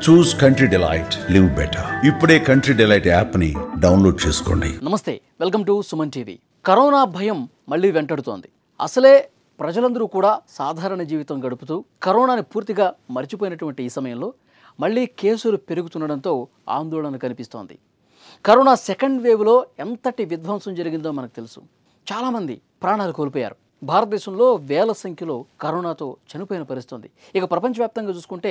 చూస్ country delight, live better. ఇప్పుడే country delight app ని download చేసుకోండి. నమస్తే, welcome to Suman TV. Corona భయం మళ్ళీ వెంటాడుతోంది. అసలే ప్రజలందరూ కూడా సాధారణ జీవితం గడుపుతూ కరోనాని పూర్తిగా మర్చిపోయినటువంటి ఈ సమయంలో మళ్ళీ కేసులు పెరుగుతుండడంతో ఆందోళన కనిపిస్తోంది. కరోనా సెకండ్ వేవ్లో ఎంతటి విధ్వంసం జరిగిందో మనకు తెలుసు. చాలామంది ప్రాణాలు కోల్పోయారు. భారతదేశంలో వేల సంఖ్యలో కరోనాతో చనిపోయిన పరిస్థితి. ఇక ప్రపంచవ్యాప్తంగా చూసుకుంటే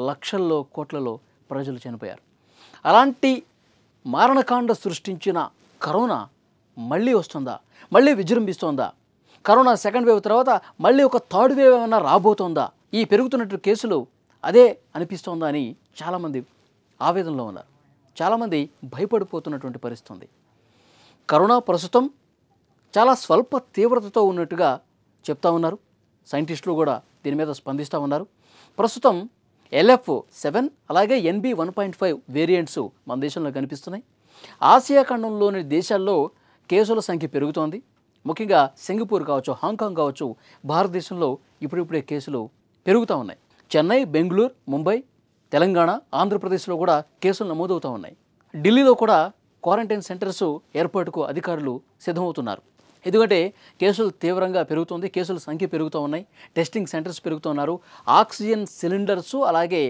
లక్షల్లో కోట్లలో ప్రజలు చనిపోయారు. అలాంటి మారణకాండ సృష్టించిన కరోనా మళ్ళీ వస్తుందా? మళ్ళీ విజృంభిస్తోందా? కరోనా సెకండ్ వేవ్ తర్వాత మళ్ళీ ఒక థర్డ్ వేవ్ ఏమైనా రాబోతోందా? ఈ పెరుగుతున్నట్టు కేసులు అదే అనిపిస్తోందా అని చాలామంది ఆవేదనలో ఉన్నారు. చాలామంది భయపడిపోతున్నటువంటి పరిస్థితి ఉంది. కరోనా ప్రస్తుతం చాలా స్వల్ప తీవ్రతతో ఉన్నట్టుగా చెప్తా ఉన్నారు. సైంటిస్టులు కూడా దీని మీద స్పందిస్తూ ఉన్నారు. ప్రస్తుతం LF7 అలాగే NB1.5 వేరియంట్స్ మన దేశంలో కనిపిస్తున్నాయి. ఆసియా ఖండంలోని దేశాల్లో కేసుల సంఖ్య పెరుగుతోంది. ముఖ్యంగా సింగపూర్ కావచ్చు, హాంకాంగ్ కావచ్చు, భారతదేశంలో ఇప్పుడిప్పుడే కేసులు పెరుగుతూ ఉన్నాయి. చెన్నై, బెంగళూరు, ముంబై, తెలంగాణ, ఆంధ్రప్రదేశ్లో కూడా కేసులు నమోదవుతూ ఉన్నాయి. ఢిల్లీలో కూడా క్వారంటైన్ సెంటర్స్ ఏర్పాటుకు అధికారులు సిద్ధమవుతున్నారు. ఎందుకంటే కేసులు తీవ్రంగా పెరుగుతుంది, కేసుల సంఖ్య పెరుగుతూ ఉన్నాయి, టెస్టింగ్ సెంటర్స్ పెరుగుతున్నారు. ఆక్సిజన్ సిలిండర్సు అలాగే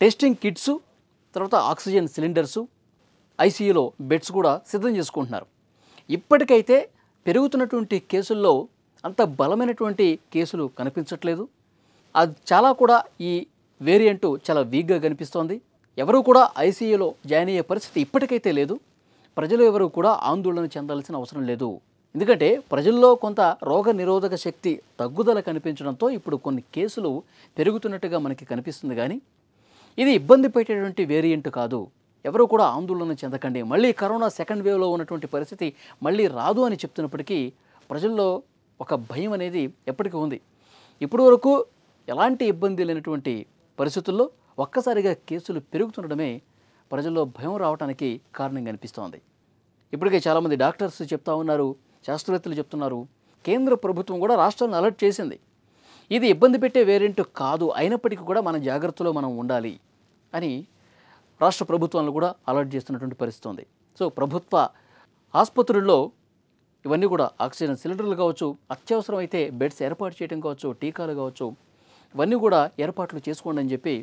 టెస్టింగ్ కిట్స్, తర్వాత ఆక్సిజన్ సిలిండర్సు, ICUలో బెడ్స్ కూడా సిద్ధం చేసుకుంటున్నారు. ఇప్పటికైతే పెరుగుతున్నటువంటి కేసుల్లో అంత బలమైనటువంటి కేసులు కనిపించట్లేదు. అది చాలా కూడా ఈ వేరియంటు చాలా వీక్గా కనిపిస్తోంది. ఎవరు కూడా ICUలో జాయిన్ అయ్యే పరిస్థితి ఇప్పటికైతే లేదు. ప్రజలు ఎవరు కూడా ఆందోళన చెందాల్సిన అవసరం లేదు. ఎందుకంటే ప్రజల్లో కొంత రోగ నిరోధక శక్తి తగ్గుదల కనిపించడంతో ఇప్పుడు కొన్ని కేసులు పెరుగుతున్నట్టుగా మనకి కనిపిస్తుంది. కానీ ఇది ఇబ్బంది పెట్టేటువంటి వేరియంట్ కాదు. ఎవరు కూడా ఆందోళన చెందకండి. మళ్ళీ కరోనా సెకండ్ వేవ్లో ఉన్నటువంటి పరిస్థితి మళ్ళీ రాదు అని చెప్తున్నప్పటికీ ప్రజల్లో ఒక భయం అనేది ఎప్పటికీ ఉంది. ఇప్పటి వరకు ఎలాంటి ఇబ్బంది లేనటువంటి పరిస్థితుల్లో ఒక్కసారిగా కేసులు పెరుగుతుండడమే ప్రజల్లో భయం రావడానికి కారణంగా అనిపిస్తోంది. ఇప్పటికే చాలామంది డాక్టర్స్ చెప్తా ఉన్నారు, శాస్త్రవేత్తలు చెప్తున్నారు. కేంద్ర ప్రభుత్వం కూడా రాష్ట్రాలను అలర్ట్ చేసింది. ఇది ఇబ్బంది పెట్టే వేరియంట్ కాదు, అయినప్పటికీ కూడా మన జాగ్రత్తలో మనం ఉండాలి అని రాష్ట్ర ప్రభుత్వాలను కూడా అలర్ట్ చేస్తున్నటువంటి పరిస్థితి ఉంది. సో ప్రభుత్వ ఆసుపత్రుల్లో ఇవన్నీ కూడా ఆక్సిజన్ సిలిండర్లు కావచ్చు, అత్యవసరమైతే బెడ్స్ ఏర్పాటు చేయడం కావచ్చు, టీకాలు కావచ్చు, ఇవన్నీ కూడా ఏర్పాట్లు చేసుకోండి అని చెప్పి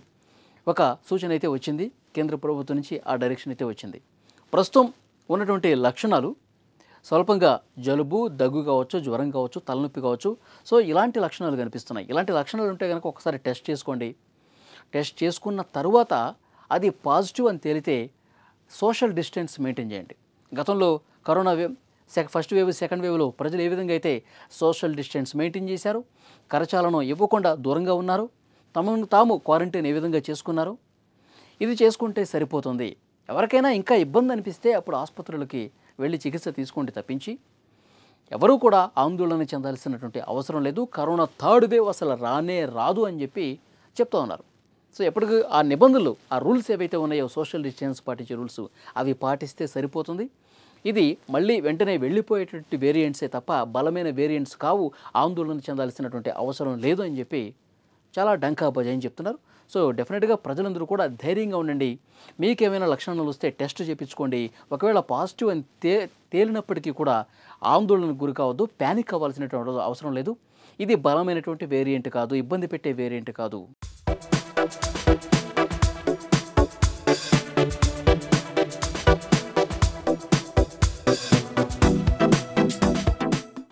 ఒక సూచన అయితే వచ్చింది. కేంద్ర ప్రభుత్వం నుంచి ఆ డైరెక్షన్ అయితే వచ్చింది. ప్రస్తుతం ఉన్నటువంటి లక్షణాలు స్వల్పంగా జలుబు, దగ్గు కావచ్చు, జ్వరం కావచ్చు, తలనొప్పి కావచ్చు. సో ఇలాంటి లక్షణాలు కనిపిస్తున్నాయి. ఇలాంటి లక్షణాలు ఉంటే కనుక ఒకసారి టెస్ట్ చేసుకోండి. టెస్ట్ చేసుకున్న తర్వాత అది పాజిటివ్ అని తేలితే సోషల్ డిస్టెన్స్ మెయింటైన్ చేయండి. గతంలో corona wave first wave, second వేవ్లో ప్రజలు ఏ విధంగా అయితే సోషల్ డిస్టెన్స్ మెయింటైన్ చేశారు, కరచాలనం ఇవ్వకుండా దూరంగా ఉన్నారు, తమను తాము క్వారంటైన్ ఏ విధంగా చేసుకున్నారు, ఇది చేసుకుంటే సరిపోతుంది. ఎవరికైనా ఇంకా ఇబ్బంది అనిపిస్తే అప్పుడు ఆసుపత్రులకి వెళ్ళి చికిత్స తీసుకోండి తప్పించి ఎవరూ కూడా ఆందోళన చెందాల్సినటువంటి అవసరం లేదు. కరోనా థర్డ్ వేవ్ అసలు రానే రాదు అని చెప్పి చెప్తూ ఉన్నారు. సో ఎప్పటికీ ఆ నిబంధనలు, ఆ రూల్స్ ఏవైతే ఉన్నాయో సోషల్ డిస్టెన్స్ పాటించే రూల్స్ అవి పాటిస్తే సరిపోతుంది. ఇది మళ్ళీ వెంటనే వెళ్ళిపోయేటువంటి వేరియంట్సే తప్ప బలమైన వేరియంట్స్ కావు, ఆందోళన చెందాల్సినటువంటి అవసరం లేదు అని చెప్పి చాలా డంకా బజాయని చెప్తున్నారు. సో డెఫినెట్గా ప్రజలందరూ కూడా ధైర్యంగా ఉండండి. మీకేమైనా లక్షణాలు వస్తే టెస్ట్ చేయించుకోండి. ఒకవేళ పాజిటివ్ అని తేలినప్పటికీ కూడా ఆందోళనకు గురి కావద్దు, ప్యానిక్ అవ్వాల్సినటువంటి అవసరం లేదు. ఇది బలమైనటువంటి వేరియంట్ కాదు, ఇబ్బంది పెట్టే వేరియంట్ కాదు.